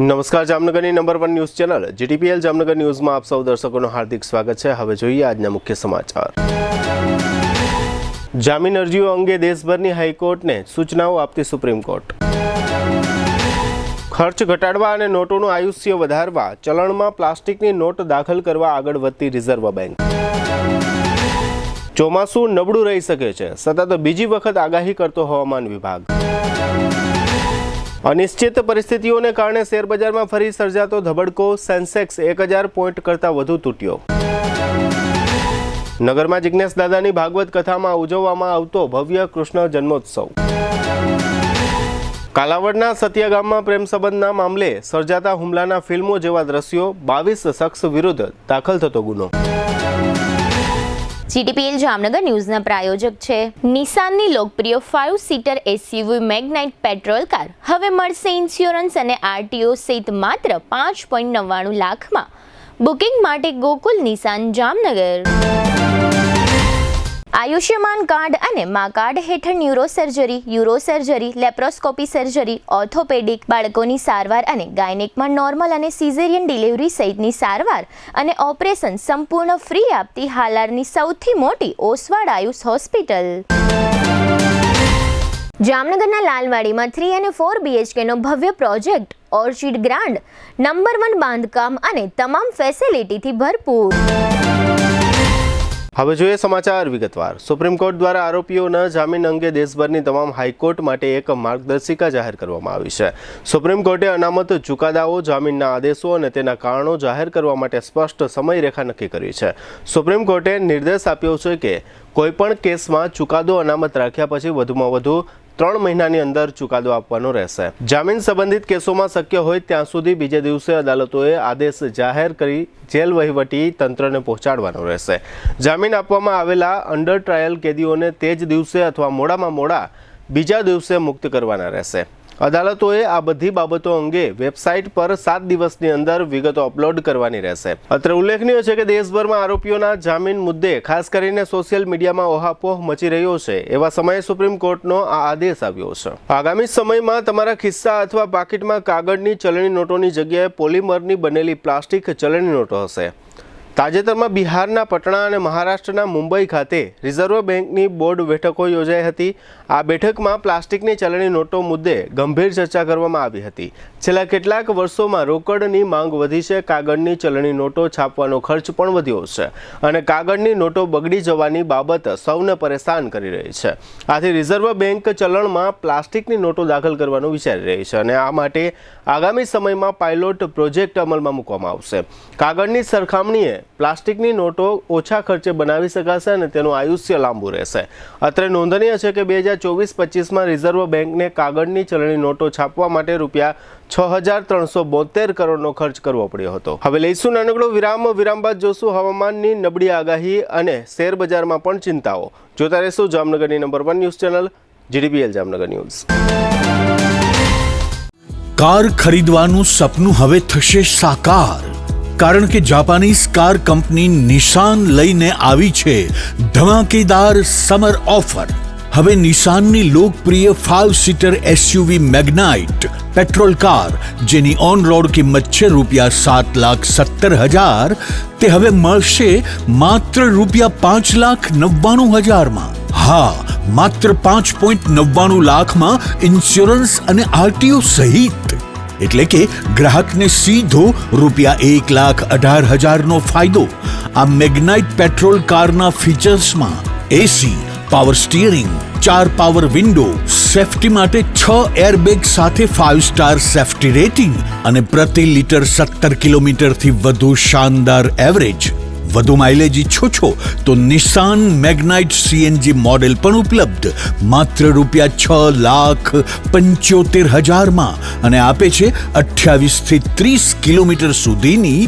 નમસ્કાર, જામનગરની number 1 news channel GTPL Jamnagar ન્યૂઝમાં આપ સૌ દર્શકોનું હાર્દિક સ્વાગત છે। હવે જોઈએ આજના મુખ્ય સમાચાર। જામીન અરજીઓ અંગે દેશભરની હાઈકોર્ટને સૂચનાઓ આપતી સુપ્રીમ કોર્ટ। ખર્ચ ઘટાડવા અને નોટોનું આયુષ્ય વધારવા ચલણમાં પ્લાસ્ટિકની નોટ દાખલ કરવા આગળ વધતી રિઝર્વ બેંક। ચોમાસું નબળું રહી શકે છે, સતત બીજી વખત આગાહી કરતો હવામાન વિભાગ। અનિશ્ચિત પરિસ્થિતિઓને કારણે શેરબજારમાં ફરી સર્જાતો ધબડકો, સેન્સેક્સ 1000 પોઈન્ટ કરતાં વધુ તૂટ્યો। નગરમાં જિજ્ઞેશ દાદાની ભાગવત કથામાં ઉજવવામાં આવતો ભવ્ય કૃષ્ણ જન્મોત્સવ। કાલાવડના સતિયા ગામમાં પ્રેમ સંબંધના મામલે સર્જાતા હુમલાના ફિલ્મો જેવા દ્રશ્યો, 22 શખ્સ વિરુદ્ધ દાખલ થતો ગુનો। જીટીપીએલ જામનગર ન્યૂઝના પ્રાયોજક છે નિસાનની લોકપ્રિય 5-સીટર એસયુવી મેગ્નાઇટ પેટ્રોલ કાર હવે મળશે ઇન્સ્યોરન્સ અને આરટીઓ સહિત માત્ર 5.99 લાખમાં। બુકિંગ માટે ગોકુલ નિસાન જામનગર। આયુષ્યમાન કાર્ડ અને મા કાર્ડ હેઠળ euro surgery, laparoscopy surgery, orthopaedic, બાળકોની સારવાર અને ગાયનેકમાં નોર્મલ અને સિઝેરિયન ડિલિવરી સહિતની સારવાર અને ઓપરેશન સંપૂર્ણ ફ્રી આપતી હાલારની સૌથી મોટી ઓસવાડ આયુષ હોસ્પિટલ। જામનગરના લાલવાડીમાં 3 અને 4 BHKનો ભવ્ય પ્રોજેક્ટ ઓર્ચિડ ગ્રાન્ડ નંબર 1 બાંધકામ અને તમામ ફેસિલિટીથી ભરપૂર। હવે જોઈએ સમાચાર વિગતવાર। સુપ્રીમ કોર્ટ દ્વારા આરોપીઓના જામીન અંગે દેશભરની તમામ હાઈકોર્ટ માટે એક માર્ગદર્શિકા જાહેર કરવામાં આવી છે। સુપ્રીમ કોર્ટે અનામત ચુકાદાઓ, જામીનના આદેશો અને તેના કારણો જાહેર કરવા માટે સ્પષ્ટ સમયરેખા નક્કી કરી છે। સુપ્રીમ કોર્ટે નિર્દેશ આપ્યો છે કે કોઈપણ કેસમાં ચુકાદો અનામત રાખ્યા પછી વધુમાં વધુ 3 મહિનાની અંદર ચુકાદો આપવાનો રહેશે। જામીન સંબંધિત કેસોમાં શક્ય હોય ત્યાં સુધી બીજે દિવસે અદાલતોએ આદેશ જાહેર કરી જેલ વહીવટી તંત્રને પહોંચાડવાનો રહેશે। જામીન આપવામાં આવેલા અંડર ટ્રાયલ કેદીઓને તે જ દિવસે અથવા મોડામાં મોડા બીજા દિવસે મુક્ત કરવાના રહેશે। અદાલતોએ આ બધી બાબતો અંગે વેબસાઇટ પર 7 દિવસની અંદર વિગતો અપલોડ કરવાની રહેશે। અત્રે ઉલ્લેખનીય છે કે દેશભરમાં આરોપીઓના જામીન મુદ્દે ખાસ કરીને સોશિયલ મીડિયામાં ઓહાપોહ મચી રહ્યો છે। એવા સમયે સુપ્રીમ કોર્ટનો આ આદેશ આવ્યો છે। આગામી સમયમાં તમારા ખિસ્સા અથવા પાકીટમાં કાગળની ચલણી નોટોની જગ્યાએ પોલિમરની બનેલી પ્લાસ્ટિક ચલણી નોટો હશે। તાજેતરમાં બિહારના પટણા અને મહારાષ્ટ્રના મુંબઈ ખાતે રિઝર્વ બેંકની બોર્ડ બેઠકો યોજાઈ હતી। આ બેઠકમાં પ્લાસ્ટિકની ચલણી નોટો મુદ્દે ગંભીર ચર્ચા કરવામાં આવી હતી। છેલ્લા કેટલાક વર્ષોમાં રોકડની માંગ વધી છે, કાગળની ચલણી નોટો છાપવાનો ખર્ચ પણ વધ્યો છે અને કાગળની નોટો બગડી જવાની બાબત સૌને પરેશાન કરી રહી છે। આથી રિઝર્વ બેંક ચલણમાં પ્લાસ્ટિકની નોટો દાખલ કરવાનું વિચારી રહી છે અને આ માટે આગામી સમયમાં પાયલોટ પ્રોજેક્ટ અમલમાં મૂકવામાં આવશે। કાગળની સરખામણીએ પ્લાસ્ટિકની નોટો ઓછા ખર્ચે બનાવી શકાશે અને તેનું આયુષ્ય લાંબુ રહેશે। અત્રે નોંધનીય છે કે 2024-25માં રિઝર્વ બેંકને કાગળની ચલણી નોટો છાપવા માટે રૂપિયા 6372 કરોડનો ખર્ચ કરવો પડ્યો હતો। હવે લઈશું નાનકડો વિરામ બાદ જોશું હવામાનની નબળી આગાહી અને શેર બજારમાં પણ ચિંતાઓ। જોતા રહેશું જામનગરની number 1 news channel GTPL Jamnagar news. Car ખરીદવાનું સપનું હવે થશે સાકાર, કારણ કે જાપાનીઝ કાર કંપની નિસાન લઈને આવી છે ધમાકેદાર સમર ઓફર। હવે નિસાનની લોકપ્રિય 5-સીટર એસયુવી મેગ્નાઇટ પેટ્રોલ કાર, જેની ઓન રોડ કિંમત છે ₹7,70,000, તે હવે મળશે માત્ર ₹5,99,000માં। હા, માત્ર 5.99 લાખમાં ઇન્સ્યોરન્સ અને આરટીઓ સહિત। એટલે કે ગ્રાહકને સીધો ₹1,18,000નો ફાયદો। આ મેગ્નાઇટ પેટ્રોલ કારના ફીચર્સમાં AC, power steering, 4 power window, safety માટે 6 એરબેગ સાથે 5 સ્ટાર સેફટી રેટિંગ અને પ્રતિ લિટર 17 કિલોમીટરથી વધુ શાનદાર એવરેજ। વધુ માઇલેજ ઈચ્છો છો તો નિસાન મેગ્નાઇટ સીએનજી મોડેલ પણ ઉપલબ્ધ માત્ર ₹6,75,000માં અને આપે છે 28 થી 30 કિલોમીટર સુધીની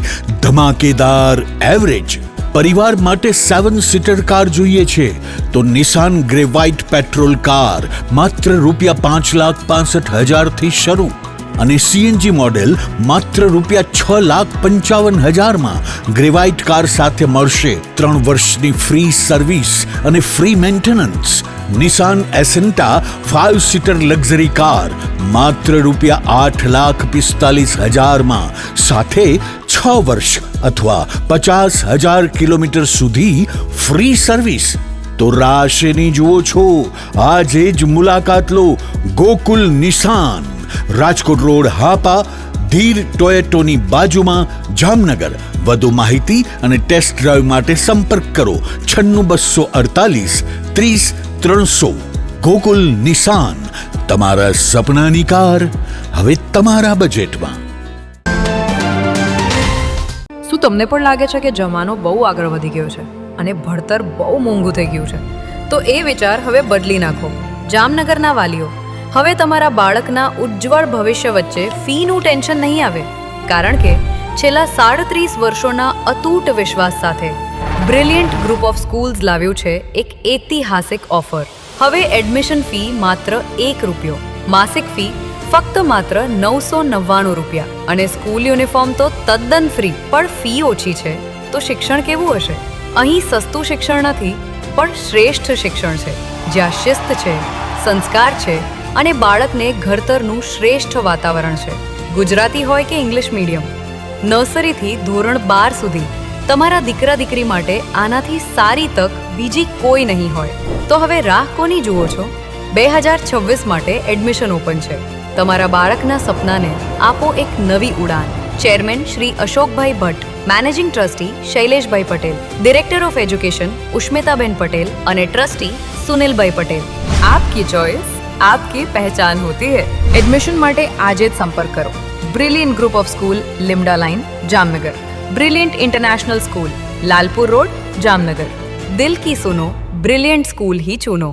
ધમાકેદાર એવરેજ। પરિવાર માટે 7-સીટર કાર જોઈએ છે તો નિસાન ગ્રે વ્હાઇટ પેટ્રોલ કાર માત્ર ₹5,65,000થી શરૂ। અને સીએનજી મોડેલ માત્ર ₹6,55,000 ગ્રેવાઇટ કાર સાથે મળશે 3 વર્ષની ફ્રી સર્વિસ અને ફ્રી મેન્ટેનન્સ. નિસાન એસેન્ટા 5 સીટર લક્ઝરી કાર માત્ર ₹8,45,000 સાથે 6 વર્ષ અથવા 50,000 કિલોમીટર સુધી ફ્રી સર્વિસ. તો રાશેની જુઓ છો, આજે જ મુલાકાત લો ગોકુલ નિસાન, રાજકોટ રોડ, હાપા, ધીર ટોયેટોની બાજુમાં, જામનગર. વધુ માહિતી અને ટેસ્ટ ડ્રાઈવ માટે સંપર્ક કરો 96 248 30 300. ગોકુલ નિસાન, તમારા સપનાની કાર હવે તમારા બજેટમાં. શું તમને પણ લાગે છે કે જમાનો બહુ આગળ વધી ગયો છે અને ભણતર બહુ મોંઘું થઈ ગયું છે? તો એ વિચાર હવે બદલી નાખો. જામનગરના વાલીઓ, હવે તમારા બાળકના ઉજ્જવળ ભવિષ્ય વચ્ચે ફીનું ટેન્શન નહીં આવે, કારણ કે છેલ્લા 37 વર્ષોના અતૂટ વિશ્વાસ સાથે બ્રિલિયન્ટ ગ્રુપ ઓફ સ્કૂલ્સ લાવ્યું છે એક ઐતિહાસિક ઓફર. હવે એડમિશન ફી માત્ર ₹1, માસિક ફી ફક્ત માત્ર ₹999 અને સ્કૂલ યુનિફોર્મ તો તદ્દન ફ્રી. પણ ફી ઓછી છે તો શિક્ષણ કેવું હશે? અહીં સસ્તું શિક્ષણ નથી, પણ શ્રેષ્ઠ શિક્ષણ છે, જ્યાં શિસ્ત છે, સંસ્કાર છે અને બાળકને ઘડતરનું શ્રેષ્ઠ વાતાવરણ છે. ગુજરાતી હોય કે ઇંગ્લિશ મીડિયમ, નર્સરીથી ધોરણ 12 સુધી તમારા દીકરા દીકરી માટે આનાથી સારી તક બીજી કોઈ નહીં હોય. તો હવે રાહ કોની જુઓ છો? 2026 માટે એડમિશન ઓપન છે. તમારા બાળકના સપનાને આપો એક નવી ઉડાન. Chairman Shri Ashokbhai Bhatt, managing trustee Shaileshbhai Patel, director of education Ushmitaben Patel અને ટ્રસ્ટી સુનિલભાઈ પટેલ. આપકી ચોઇસ, આપકી પહેચાન હોતી હૈ. એડમિશન માટે આજે જ સંપર્ક કરો. Brilliant group of school, Limda line, Jamnagar. Brilliant international school, Lalpur road, Jamnagar. દિલ કી સુનો, બ્રિલિયન્ટ સ્કૂલ ही चुनो.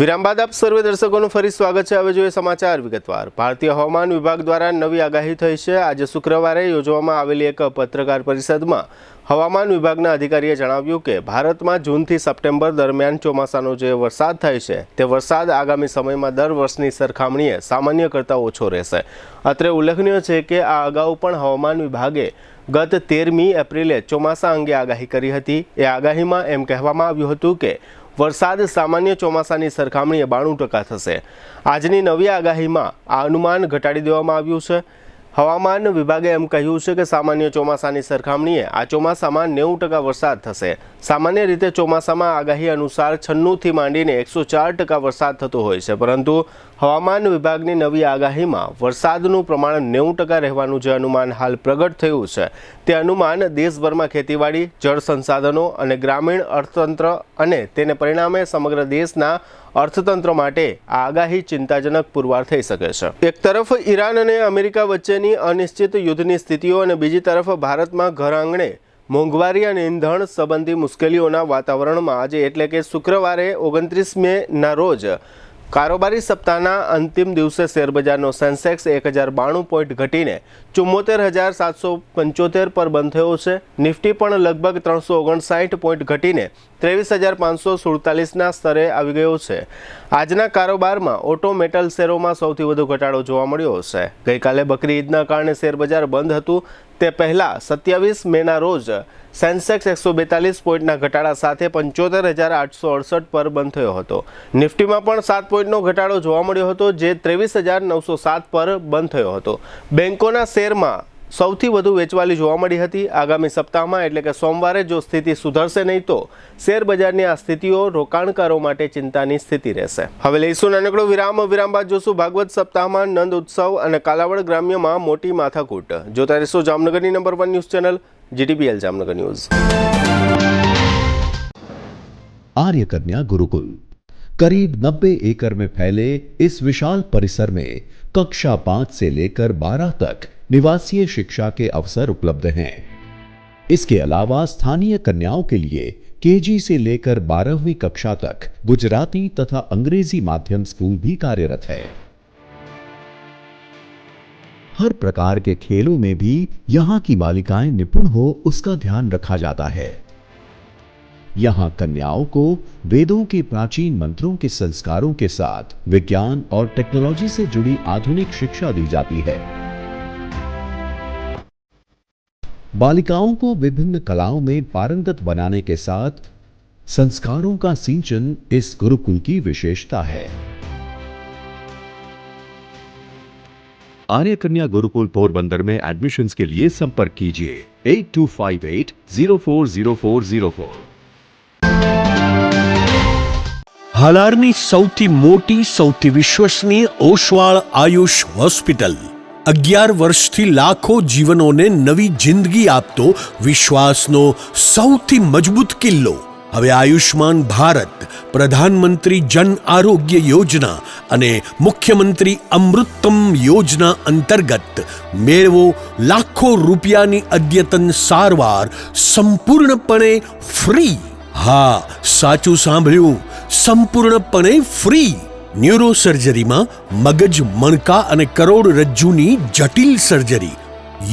વિરામ બાદ આપ સર્વે દર્શકોનું ફરી સ્વાગત છે. હવે જોઈએ સમાચાર વિગતવાર. ભારતીય હવામાન વિભાગ દ્વારા નવી આગાહી થઈ છે. આજે શુક્રવારે યોજવામાં આવેલી એક પત્રકાર પરિષદમાં હવામાન વિભાગના અધિકારીએ જણાવ્યું કે ભારતમાં જૂનથી સપ્ટેમ્બર દરમિયાન ચોમાસાનો જે વરસાદ થાય છે તે વરસાદ આગામી સમયમાં દર વર્ષની સરખામણીએ સામાન્ય કરતાં ઓછો રહેશે. અત્રે ઉલ્લેખનીય છે કે આ અગાઉ પણ હવામાન વિભાગે ગત 13મી એપ્રિલે ચોમાસા અંગે આગાહી કરી હતી. એ આગાહીમાં એમ કહેવામાં આવ્યું હતું કે વરસાદ સામાન્ય ચોમાસાની સરખામણીએ 92% થશે. આજની નવી આગાહીમાં આ અનુમાન ઘટાડી દેવામાં આવ્યું છે. હવામાન વિભાગે એમ કહ્યું છે કે સામાન્ય ચોમાસાની સરખામણીએ આ ચોમાસામાં 90% વરસાદ થશે. સામાન્ય રીતે ચોમાસામાં આગાહી અનુસાર 96થી માંડીને 104% વરસાદ થતો હોય છે, પરંતુ હવામાન વિભાગની નવી આગાહીમાં વરસાદનું પ્રમાણ 90% રહેવાનું જે અનુમાન હાલ પ્રગટ થયું છે તે અનુમાન દેશભરમાં ખેતીવાડી, જળ સંસાધનો અને ગ્રામીણ અર્થતંત્ર અને તેને પરિણામે સમગ્ર દેશના અર્થતંત્ર માટે આ આગાહી ચિંતાજનક પુરવાર થઈ શકે છે. એક તરફ ઈરાન અને અમેરિકા વચ્ચેની અનિશ્ચિત યુદ્ધની સ્થિતિઓ અને બીજી તરફ ભારતમાં ઘર આંગણે મોંઘવારી અને ઈંધણ સંબંધી મુશ્કેલીઓના વાતાવરણમાં આજે એટલે કે શુક્રવારે 29 મેના રોજ કારોબારી સપ્તાહના અંતિમ દિવસે શેરબજારનો સેન્સેક્સ 1092 પોઈન્ટ ઘટીને 74,775 પર બંધ થયો છે. નિફ્ટી પણ લગભગ 359 પોઈન્ટ ઘટીને 23,547ના સ્તરે આવી ગયો છે. આજના કારોબારમાં ઓટો મેટલ શેરોમાં સૌથી વધુ ઘટાડો જોવા મળ્યો છે. ગઈકાલે બકરી ઈદના કારણે શેરબજાર બંધ હતું. તે પહેલાં 27 મેના રોજ સેન્સેક્સ 142 પોઈન્ટના ઘટાડા સાથે 75,868 પર બંધ થયો હતો. નિફ્ટીમાં પણ 7 પોઈન્ટનો ઘટાડો જોવા મળ્યો હતો, જે 23,907 પર બંધ થયો હતો. બેંકોના શેરમાં સૌથી વધુ વેચવાલી જોવા મળી હતી. આગામી સપ્તાહમાં એટલે કે સોમવારે જો સ્થિતિ સુધરશે નહીં તો શેરબજારની આ સ્થિતિઓ રોકાણકારો માટે ચિંતાની સ્થિતિ રહેશે. હવે લઈશું નાનકડો વિરામ. વિરામ બાદ જોશું ભાગવત સપ્તાહમાં નંદ ઉત્સવ અને કાલાવડ ગ્રામ્યમાં મોટી માથાકૂટ. જોતા રહેશો જામનગરની number 1 news channel GTPL Jamnagar news. Arya Kanya Gurukul करीब 90 एकड़ में फैले इस विशाल परिसर में कक्षा 5 से लेकर 12 तक निवासीय शिक्षा के अवसर उपलब्ध हैं। इसके अलावा स्थानीय कन्याओं के लिए केजी से लेकर 12वीं कक्षा तक गुजराती तथा अंग्रेजी माध्यम स्कूल भी कार्यरत है। हर प्रकार के खेलों में भी यहाँ की बालिकाएं निपुण हो उसका ध्यान रखा जाता है। यहाँ कन्याओं को वेदों के प्राचीन मंत्रों के संस्कारों के साथ विज्ञान और टेक्नोलॉजी से जुड़ी आधुनिक शिक्षा दी जाती है। बालिकाओं को विभिन्न कलाओं में पारंगत बनाने के साथ संस्कारों का सिंचन इस गुरुकुल की विशेषता है। आर्य कन्या गुरुकुल पोरबंदर में एडमिशन्स के लिए संपर्क कीजिए 8258040404। હાલારની સૌથી મોટી સૌથી વિશ્વસનીય ઓશવાળ આયુષ હોસ્પિટલ 11 વર્ષથી લાખો જીવનોને નવી જિંદગી આપતો વિશ્વાસનો સૌથી મજબૂત કિલ્લો હવે આયુષ્માન ભારત પ્રધાનમંત્રી જન આરોગ્ય યોજના અને મુખ્યમંત્રી અમૃતમ યોજના અંતર્ગત મેળવો લાખો રૂપિયાની અદ્યતન સારવાર સંપૂર્ણપણે ફ્રી। હા, સાચું સાંભળ્યું, સંપૂર્ણપણે ફ્રી। ન્યુરો સર્જરીમાં મગજ, મણકા અને કરોડરજ્જુની જટિલ સર્જરી,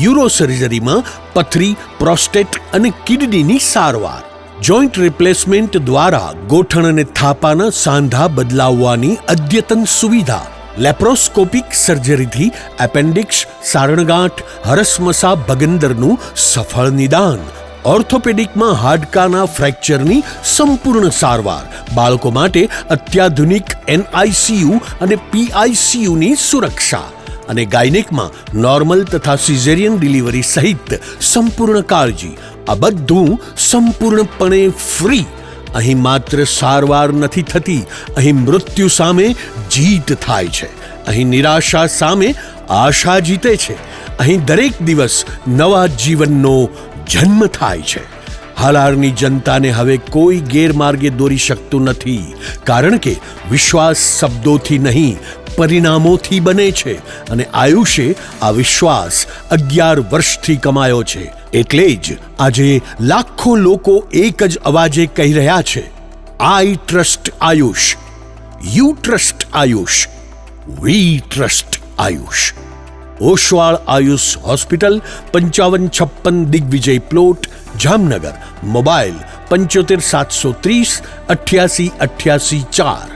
યુરો સર્જરીમાં પથરી, પ્રોસ્ટેટ અને કિડનીની સારવાર, જોઈન્ટ રિપ્લેસમેન્ટ દ્વારા ગોઠણ અને થાપાના સાંધા બદલાવવાની અદ્યતન સુવિધા, લેપ્રોસ્કોપિક સર્જરીથી એપેન્ડિક્સ, સારણગાંઠ, હરસમસા ભગંદરનું સફળ નિદાન, ઓર્થોપેડિકમાં હાડકાના ફ્રેક્ચરની સંપૂર્ણ સારવાર, બાળકો માટે અત્યાધુનિક NICU અને PICUની સુરક્ષા અને ગાયનેકમાં નોર્મલ તથા સિઝેરિયન ડિલિવરી સહિત સંપૂર્ણ કાળજી। આ બધું સંપૂર્ણપણે ફ્રી। અહીં માત્ર સારવાર નથી થતી, અહીં મૃત્યુ સામે જીત થાય છે। અહીં નિરાશા સામે આશા જીતે છે। અહીં દરેક દિવસ નવા જીવનનો જન્મ થાય છે। હાલારની જનતાને હવે કોઈ ગેરમાર્ગે દોરી શકતું નથી, કારણ કે વિશ્વાસ શબ્દોથી નહીં પરિણામોથી બને છે અને આયુષે આ વિશ્વાસ 11 વર્ષથી કમાયો છે। એટલે જ આજે લાખો લોકો એક જ અવાજે કહી રહ્યા છે, I trust Ayush, you trust Ayush, we trust Ayush. Oshwal Ayush hospital 5556 Digvijay plot, Jamnagar. Mobile 75 730 88 88 4।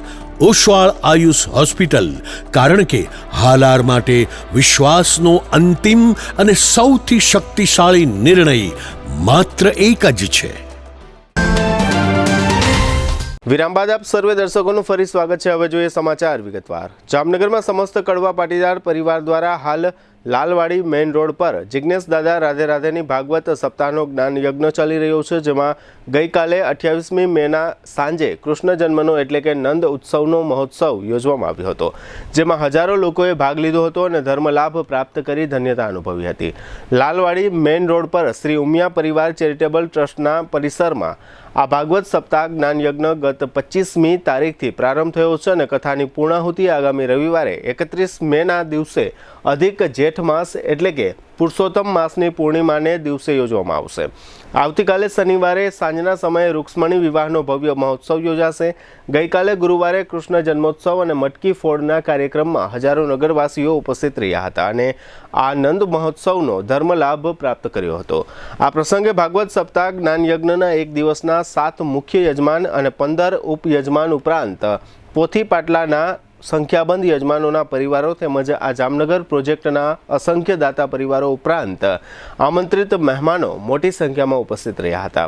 Oshwal Ayush hospital, કારણ કે હાલાર માટે વિશ્વાસનો અંતિમ અને સૌથી શક્તિશાળી નિર્ણય માત્ર એક જ છે। વિરામ બાદ આપ સર્વે દર્શકોનું ફરી સ્વાગત છે। હવે જોઈએ સમાચાર વિગતવાર। જામનગરમાં સમસ્ત કડવા પાટીદાર પરિવાર દ્વારા હાલ લાલવાડી મેઇન રોડ પર જિજ્ઞેશ દાદા રાધે રાધેની ભાગવત સપ્તાહનો જ્ઞાન યજ્ઞ ચાલી રહ્યો છે, જેમાં ગઈકાલે 28મી મેના સાંજે કૃષ્ણ જન્મનો એટલે કે નંદ ઉત્સવનો મહોત્સવ યોજવામાં આવ્યો હતો, જેમાં હજારો લોકોએ ભાગ લીધો હતો અને ધર્મલાભ પ્રાપ્ત કરી ધન્યતા અનુભવી હતી। લાલવાડી મેઇન રોડ પર શ્રી ઉમિયા પરિવાર ચેરિટેબલ ટ્રસ્ટના પરિસરમાં આ ભાગવત સપ્તાહ જ્ઞાન યજ્ઞ ગત 25મી તારીખથી પ્રારંભ થયો છે અને કથાની પૂર્ણાહુતિ આગામી રવિવારે 31 મેના દિવસે અધિક જેઠ માસ એટલે કે પુરુષોત્તમ માસની પૂર્ણિમાને દિવસે યોજવામાં આવશે। આવતીકાલે શનિવારે સાંજના સમયે રૂક્ષ્મણી વિવાહનો ભવ્ય મહોત્સવ યોજાશે। ગઈકાલે ગુરુવારે કૃષ્ણ જન્મોત્સવ અને મટકી ફોડના કાર્યક્રમમાં હજારો નગરવાસીઓ ઉપસ્થિત રહ્યા હતા અને આ નંદ મહોત્સવનો ધર્મલાભ પ્રાપ્ત કર્યો હતો। આ પ્રસંગે ભાગવત સપ્તાહ જ્ઞાન યજ્ઞના એક દિવસના 7 મુખ્ય યજમાન અને 15 ઉપયજમાન ઉપરાંત પોથી પાટલાના સંખ્યાબંધ યજમાનોના પરિવારો તેમજ આ જામનગર પ્રોજેક્ટના અસંખ્ય દાતા પરિવારો ઉપરાંત આમંત્રિત મહેમાનો મોટી સંખ્યામાં ઉપસ્થિત રહ્યા હતા।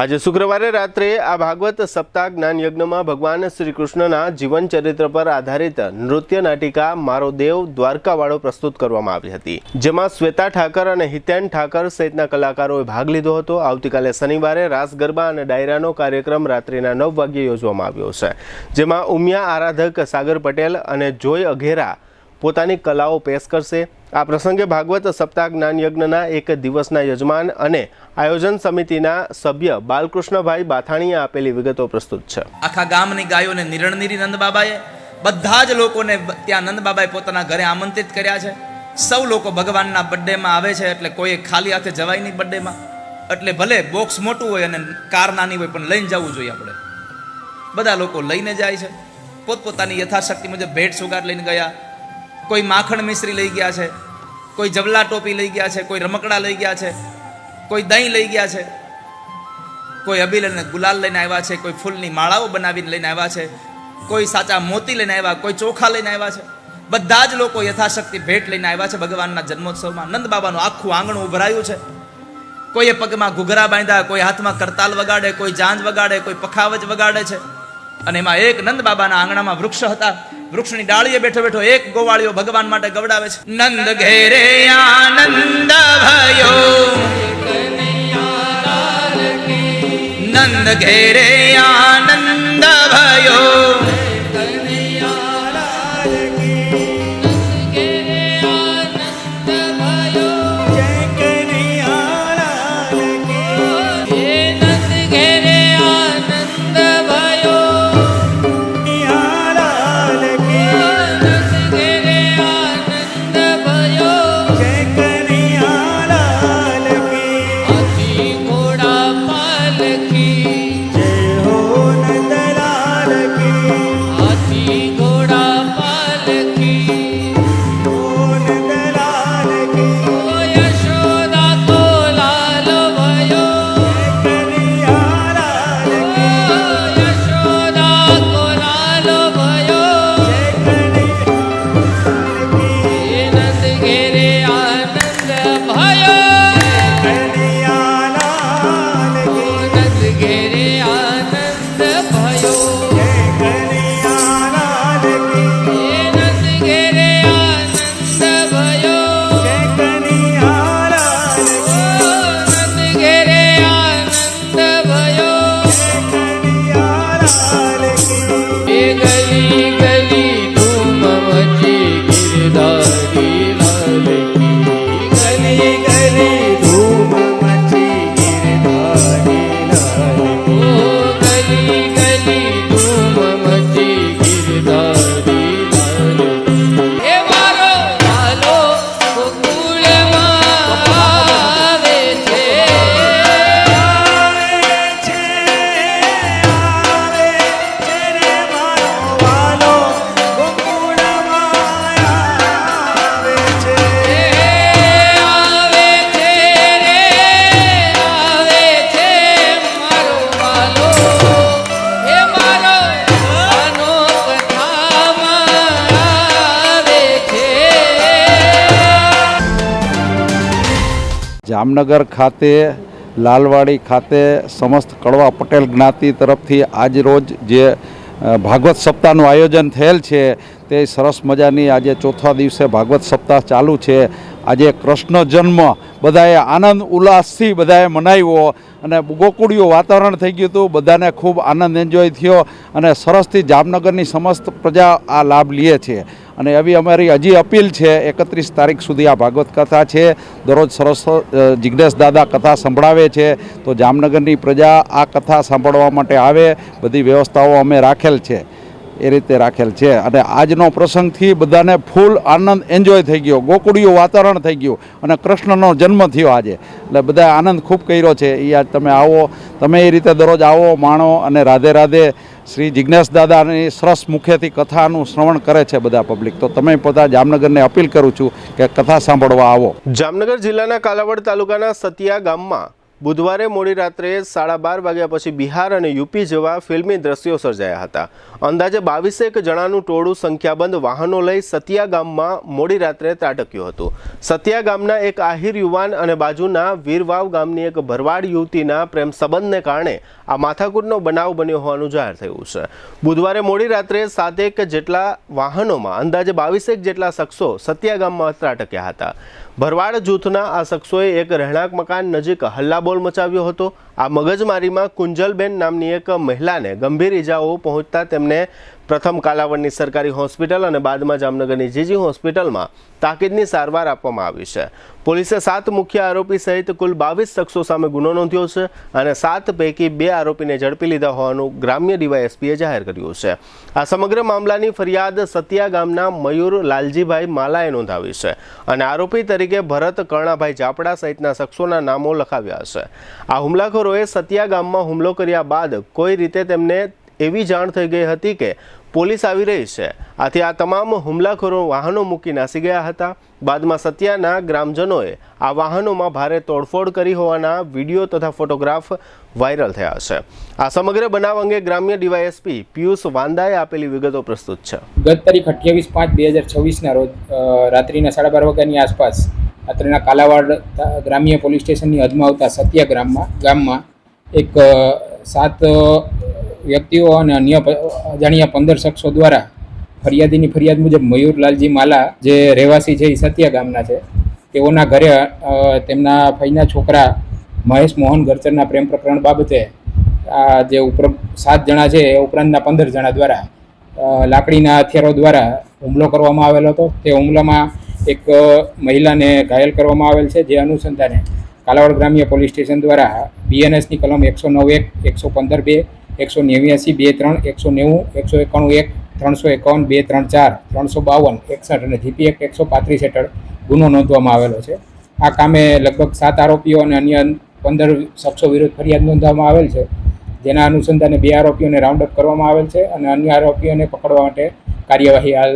આજે શુક્રવારે રાત્રે આ ભાગવત સપ્તાહ જ્ઞાન યજ્ઞમાં ભગવાન શ્રી કૃષ્ણના જીવન ચરિત્ર પર આધારિત નૃત્ય નાટિકા મારો દેવ દ્વારકાવાળો પ્રસ્તુત કરવામાં આવી હતી, જેમાં શ્વેતા ઠાકર અને હિતેન ઠાકર સહિતના કલાકારોએ ભાગ લીધો હતો। આવતીકાલે શનિવારે રાસ ગરબા અને ડાયરાનો કાર્યક્રમ રાત્રિના 9 વાગ્યે યોજવામાં આવ્યો છે, જેમાં ઉમિયા આરાધક સાગર પટેલ અને જોય અઘેરા પોતાની કલાઓ પેશ કરશે। આ પ્રસંગે ભાગવત સપ્તાહ જ્ઞાન યજ્ઞના એક દિવસના યજમાન અને આયોજન સમિતિના સભ્ય બાલકૃષ્ણભાઈ બાથાણીએ આપેલી વિગતો પ્રસ્તુત છે। આખા ગામની ગાયોને નિરણનીરી નંદ બાબાએ બધા જ લોકોને ત્યાં નંદ બાબાએ પોતાના ઘરે આમંત્રિત કર્યા છે। સૌ લોકો ભગવાનના બર્થડેમાં આવે છે, એટલે કોઈ ખાલી હાથે જવાય નહીં બર્થડેમાં। એટલે ભલે બોક્સ મોટું હોય અને કાર નાની હોય, પણ લઈને જવું જોઈએ। આપણે બધા લોકો લઈને જાય છે, પોતપોતાની યથાશક્તિ મુજબ ભેટ સુગાર લઈને ગયા। કોઈ માખણ મિશ્રી લઈ ગયા છે, કોઈ જબલા ટોપી લઈ ગયા છે, કોઈ રમકડા લઈ ગયા છે, કોઈ દહીં લઈ ગયા છે, કોઈ અબીલ અને ગુલાલ લઈને આવ્યા છે, કોઈ ફૂલની માળાઓ બનાવીને લઈને આવ્યા છે, કોઈ સાચા મોતી લઈને આવ્યા, કોઈ ચોખા લઈને આવ્યા છે। બધા જ લોકો યથાશક્તિ ભેટ લઈને આવ્યા છે। ભગવાનના જન્મોત્સવમાં નંદ બાબાનું આખું આંગણ ઉભરાયું છે। કોઈએ પગમાં ઘૂઘરા બાંધ્યા, કોઈ હાથમાં કરતાલ વગાડે, કોઈ જાંજ વગાડે, કોઈ પખાવજ વગાડે છે। અને એમાં એક નંદ બાબાના આંગણામાં વૃક્ષ હતા, વૃક્ષની ડાળીએ બેઠો બેઠો એક ગોવાળીઓ ભગવાન માટે ગવડાવે છે, નંદ ઘેરે આનંદ ભયો, નંદ ઘેરે આનંદ ભયો, જામનગર ખાતે લાલવાડી ખાતે સમસ્ત કડવા પટેલ જ્ઞાતિ તરફથી આજ રોજ જે ભાગવત સપ્તાહનું આયોજન થયેલ છે તે સરસ મજાની આજે ચોથા દિવસે ભાગવત સપ્તાહ ચાલુ છે। આજે કૃષ્ણ જન્મ બધાએ આનંદ ઉલ્લાસથી બધાએ મનાવ્યો અને ગોકુળિયું વાતાવરણ થઈ ગયું હતું, બધાને ખૂબ આનંદ એન્જોય થયો અને સરસથી જામનગરની સમસ્ત પ્રજા આ લાભ લે છે। અને એવી અમારી હજી અપીલ છે, 31 તારીખ સુધી આ ભાગવત કથા છે, દરરોજ સરસ જિજ્ઞેશ દાદા કથા સંભળાવે છે, તો જામનગરની પ્રજા આ કથા સાંભળવા માટે આવે, બધી વ્યવસ્થાઓ અમે રાખેલ છે, એ રીતે રાખેલ છે। અને આજનો પ્રસંગથી બધાને ફૂલ આનંદ એન્જોય થઈ ગયો, ગોકુળિયું વાતાવરણ થઈ ગયું અને કૃષ્ણનો જન્મ થયો આજે, એટલે બધાએ આનંદ ખૂબ કર્યો છે। એ આજ તમે આવો, તમે એ રીતે દરરોજ આવો, માણો અને રાધે રાધે શ્રી જિજ્ઞેશ દાદાની સરસ મુખેથી કથાનું શ્રવણ કરે છે બધા પબ્લિક। તો તમે પોતા જામનગરને અપીલ કરું છું કે કથા સાંભળવા આવો। જામનગર જિલ્લાના કાલાવડ તાલુકાના સતિયા ગામમાં બુધવારે મોડી રાત્રે 12:30 વાગ્યા પછી બિહાર અને યુપી જેવા ફિલ્મી દ્રશ્યો સર્જાયા હતા। અંદાજે 22 જણાનું ટોળું સંખ્યાબંધ વાહનો લઈ સતિયા ગામમાં મોડી રાત્રે ત્રાટક્યું હતું। સતિયા ગામના એક આહિર યુવાન અને બાજુના વીરવાવ ગામની એક ભરવાડ યુવતીના પ્રેમ સંબંધને કારણે આ માથાકૂટનો બનાવ બન્યો હોવાનું જાહેર થયું છે। બુધવારે મોડી રાત્રે 7 જેટલા વાહનોમાં અંદાજે 22 જેટલા શખ્સો સતિયા ગામમાં ત્રાટક્યા હતા। ભરવાડ જૂથના આ શખ્સોએ એક રહેણાંક મકાન નજીક હલ્લાબોલ મચાવ્યો હતો। આ મગજમારીમાં કુંજલબેન નામની એક મહિલાને ગંભીર ઇજાઓ પહોંચતા તેમને પ્રથમ કાલાવડની સરકારી હોસ્પિટલ અને બાદમાં જામનગરની જીજી હોસ્પિટલમાં તાકીદની સારવાર આપવામાં આવી છે. પોલીસે 7 મુખ્ય આરોપી સહિત કુલ 22 શખ્સો સામે ગુનો નોંધ્યો છે અને 7 પૈકી 2 આરોપીને ઝડપી લીધા હોવાનું ગ્રામ્ય ડીવાયએસપીએ જાહેર કર્યું છે. આ સમગ્ર મામલાની ફરિયાદ સતિયા ગામના મયુર લાલજીભાઈ માલાએ નોંધાવી છે અને આરોપી તરીકે ભરત કર્ણાભાઈ જાપડા સહિતના શખ્સોના નામો લખાવ્યા છે. આ હુમલાખોરોએ સતિયા ગામમાં હુમલો કર્યા બાદ કોઈ રીતે તેમને એવી જાણ થઈ ગઈ હતી કે પોલીસ આવી રહી છે. આથી આ તમામ હુમલાખોરો વાહનો મૂકી નાસી ગયા હતા. બાદમાં સત્યાના ગ્રામજનોએ આ વાહનોમાં ભારે તોડફોડ કરી હોવાના વિડીયો તથા ફોટોગ્રાફ વાયરલ થયા છે. આ સમગ્ર બનાવ અંગે ગ્રામ્ય ડીવાયએસપી પિયુષ વાંદાએ આપેલી વિગતો પ્રસ્તુત છે. ગત તારીખ 28/5/2026ના રોજ રાત્રિના 12:30 વાગ્યાની આસપાસ અત્રેના કાલાવાડ ગ્રામ્ય પોલીસ સ્ટેશનની હદમાં આવતા સત્યા ગામમાં એક 7 વ્યક્તિઓ અને અન્ય અજાણ્યા 15 શખ્સો દ્વારા ફરિયાદીની ફરિયાદ મુજબ મયુર લાલજી માલા જે રહેવાસી છે એ સત્યા ગામના છે, તેઓના ઘરે તેમના ફઈના છોકરા મહેશ મોહન ગરચરના પ્રેમ પ્રકરણ બાબતે આ જે 7 જણા છે એ ઉપરાંતના 15 જણા દ્વારા લાકડીના હથિયારો દ્વારા હુમલો કરવામાં આવેલો હતો. તે હુમલામાં એક મહિલાને ઘાયલ કરવામાં આવેલ છે, જે અનુસંધાને કાલાવાડ ગ્રામ્ય પોલીસ સ્ટેશન દ્વારા BNSની કલમ 109(1), 115(2), 189(2)(3), 190, 191(1), 351, 234, 352, 61 અને GP એક્ટ 135 હેઠળ ગુનો નોંધવામાં આવેલો છે. આ કામે લગભગ 7 આરોપીઓ અને અન્ય 15 શખ્સો વિરુદ્ધ ફરિયાદ નોંધવામાં આવેલ છે, જેના અનુસંધાને 2 આરોપીઓને રાઉન્ડ અપ કરવામાં આવેલ છે અને અન્ય આરોપીઓને પકડવા માટે કાર્યવાહી હાલ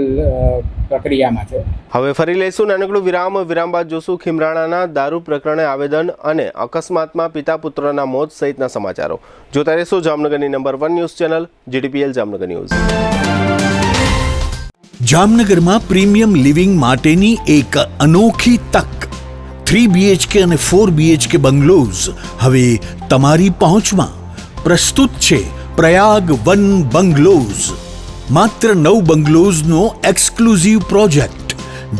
પ્રક્રિયામાં છે. હવે ફરી લઈશું નાનકડું વિરામ બાદ જોશું ખીમરાણાના દારૂ પ્રકરણે આવેદન અને અકસ્માતમાં પિતા પુત્રના મોત સહિતના સમાચારો. જોતા રહેશો જામનગરની number 1 news channel GDPL Jamnagar news. જામનગરમાં પ્રીમિયમ લિવિંગ માટેની એક અનોખી તક 3 BHK અને 4 BHK બંગલોઝ હવે તમારી પહોંચમાં. પ્રસ્તુત છે પ્રયાગ વન બંગલોઝ. માત્ર 9 બંગલોઝનો એક્સક્લુઝિવ પ્રોજેક્ટ,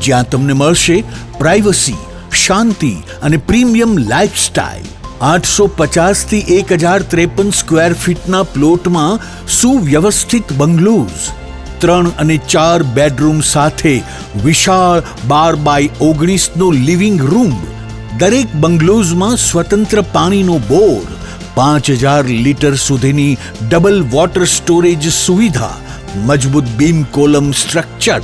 જ્યાં તમને મળશે પ્રાઇવસી, શાંતિ અને પ્રીમિયમ લાઇફસ્ટાઇલ. 850 થી 1053 સ્ક્વેર ફીટના પ્લોટમાં સુવ્યવસ્થિત બંગલોઝ, 3 અને 4 બેડરૂમ સાથે વિશાળ 12x19નો લિવિંગ રૂમ. દરેક બંગલોઝમાં સ્વતંત્ર પાણીનો બોર, 5000 લીટર સુધીની ડબલ વોટર સ્ટોરેજ સુવિધા, મજબૂત બીમ કોલમ સ્ટ્રક્ચર,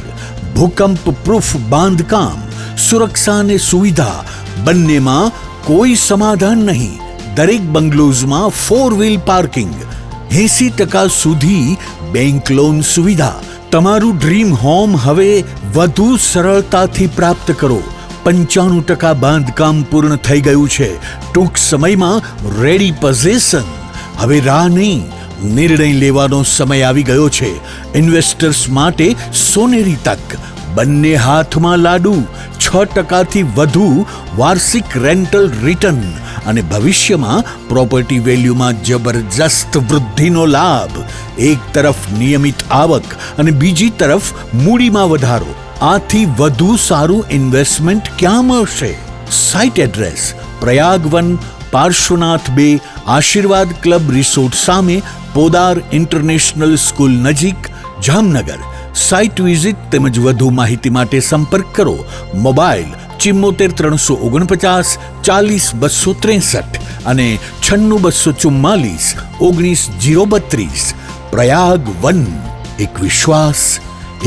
ભૂકંપ પ્રૂફ બાંધકામ, સુરક્ષા અને સુવિધા બંનેમાં કોઈ સમાધાન નહીં. દરેક બંગલોઝમાં 4 વ્હીલ પાર્કિંગ, 80% સુધી બેંક લોન સુવિધા. તમારું ડ્રીમ હોમ હવે વધુ સરળતાથી પ્રાપ્ત કરો. 95% બાંધકામ પૂર્ણ થઈ ગયું છે. ટૂંક સમયમાં રેડી પોઝેશન. હવે રાહ નહીં, નિર્ણય લેવાનો સમય આવી ગયો છે. ઇન્વેસ્ટર્સ માટે સોનેરી તક. બંને હાથમાં લાડુ. 6% વધુ વાર્ષિક રેન્ટલ રિટર્ન અને ભવિષ્યમાં પ્રોપર્ટી વેલ્યુમાં જબરજસ્ત વૃદ્ધિનો લાભ. એક તરફ નિયમિત આવક અને બીજી તરફ મૂડીમાં વધારો. આથી વધુ સારું ઇન્વેસ્ટમેન્ટ ક્યાં મળશે? Site address Prayag one, Parshvanath 2, આશીર્વાદ ક્લબ રિસોર્ટ સામે, પોદાર ઇન્ટરનેશનલ સ્કૂલ નજીક, જામનગર. સાઇટ વિઝિટ તેમજ વધુ માહિતી માટે સંપર્ક કરો. મોબાઈલ 74 349 40 263 અને 96 244 19 032. પ્રયાગ વન. એક વિશ્વાસ,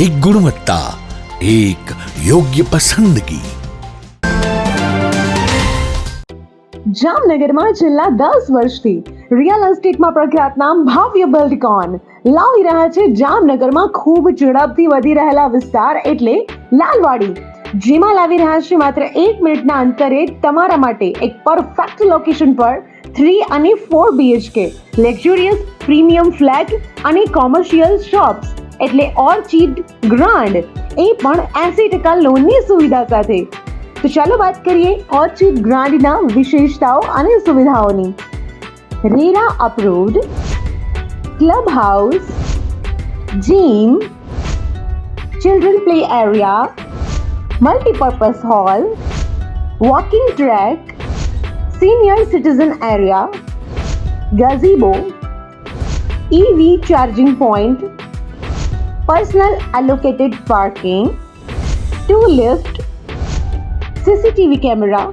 એક ગુણવત્તા, એક યોગ્ય પસંદગી. જામનગરમાં છેલ્લા 10 વર્ષથી રિયલ એસ્ટેટમાં પ્રખ્યાત નામ ભાવ્ય બિલ્ડકોન લાવી રહ્યા છે જામનગરમાં ખૂબ ઝડપથી વધી રહેલા વિસ્તાર એટલે લાલવાડી, જેમાં લાવી રહ્યા છે માત્ર 1 મિનિટના અંતરે તમારા માટે એક પરફેક્ટ લોકેશન પર 3 અને 4 BHK લક્ઝુરિયસ પ્રીમિયમ ફ્લેટ અને કોમર્શિયલ શોપ્સ એટલે ઓર્ચિડ ગ્રાન્ડ, એ પણ 80% લોનની સુવિધા સાથે. તો ચાલો વાત કરીએ ઓર્ચિડ ગ્રાન્ડના વિશેષતાઓ અને સુવિધાઓની. RERA approved, club house, gym, children play area, multipurpose hall, walking track, senior citizen area, gazebo, EV charging point, personal allocated parking, 2 lift, CCTV camera,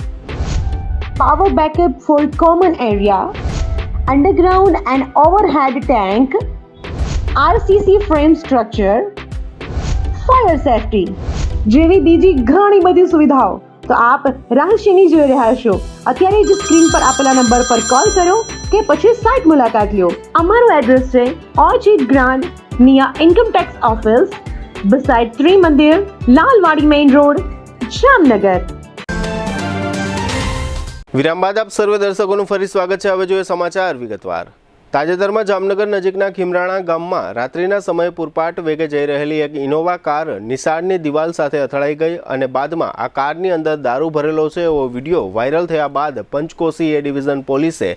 power backup for common area, underground and overhead tank, RCC frame structure, fire safety જેવી બીજી ઘણી બધી સુવિધાઓ તો આપ રાશિની જોઈ રહ્યા છો. અત્યારે જ સ્ક્રીન પર આપેલા નંબર પર કોલ કરો કે પછી સાઇટ મુલાકાત લો. અમારું એડ્રેસ છે orchid grand near income tax office beside ત્રી મંદિર, લાલવાડી મેઇન રોડ, જામનગર. વિરામ બાદ આપ સર્વે દર્શકોનું ફરી સ્વાગત છે. હવે જોઈએ સમાચાર વિગતવાર. તાજેતરમાં જામનગર નજીકના ખીમરાણા ગામમાં રાત્રિના સમયે પૂરપાટ વેગે જઈ રહેલી એક ઇનોવા કાર નિશાળની દિવાલ સાથે અથડાઈ ગઈ અને બાદમાં આ કારની અંદર દારૂ ભરેલો છે એવો વિડીયો વાયરલ થયા બાદ પંચકોશી એ ડિવિઝન પોલીસે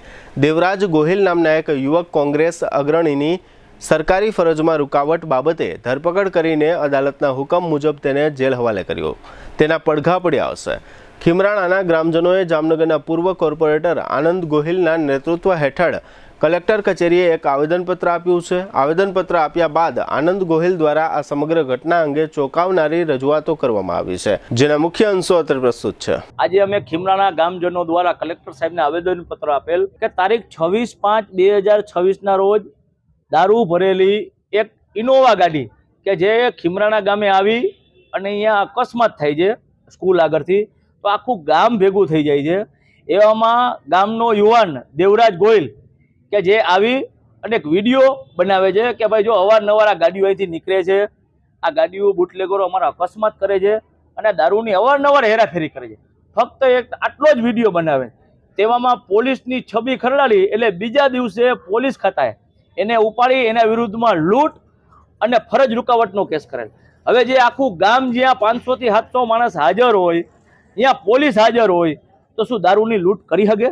દેવરાજ ગોહિલ નામના એક યુવક કોંગ્રેસ અગ્રણીની સરકારી ફરજમાં રૂકાવટ બાબતે ધરપકડ કરીને અદાલતના હુકમ મુજબ તેને જેલ હવાલે કર્યો. તેના પડઘા પડ્યા હશે. ખીમરાણાના ગ્રામજનોએ જામનગરના પૂર્વ કોર્પોરેટર આનંદ ગોહિલના નેતૃત્વ હેઠળ કલેક્ટર કચેરીએ એક આવેદનપત્ર આપ્યું છે. આવેદનપત્ર આપ્યા બાદ આનંદ ગોહિલ દ્વારા આ સમગ્ર ઘટના અંગે ચોંકાવનારી રજૂઆતો કરવામાં આવી છે, જેના મુખ્ય અંશો અત્રે પ્રસ્તુત છે. આજે અમે ખીમરાણા ગામજનો દ્વારા કલેક્ટર સાહેબને આવેદનપત્ર આપેલ કે તારીખ 26/5/2026 રોજ દારૂ ભરેલી એક ઇનોવા ગાડી કે જે ખીમરાણા ગામે આવી અને અહીંયા અકસ્માત થાય છે સ્કૂલ આગળથી, તો આખું ગામ ભેગું થઈ જાય છે. એવામાં ગામનો યુવાન દેવરાજ ગોહિલ કે જે આવી અને એક વિડીયો બનાવે છે કે ભાઈ જો અવારનવાર આ ગાડીઓ અહીંથી નીકળે છે, આ ગાડીઓ બુટલેગરો અમારા અકસ્માત કરે છે અને દારૂની અવારનવાર હેરાફેરી કરે છે. ફક્ત એક આટલો જ વિડીયો બનાવે. તેવામાં પોલીસની છબી ખરડાડી એટલે બીજા દિવસે પોલીસ ખાતાએ એને ઉપાડી એના વિરુદ્ધમાં લૂંટ અને ફરજ રૂકાવટનો કેસ કરેલ. હવે જે આખું ગામ જ્યાં 500 થી 700 માણસ હાજર હોય, ત્યાં પોલીસ હાજર હોય, તો શું દારૂની લૂંટ કરી શકે?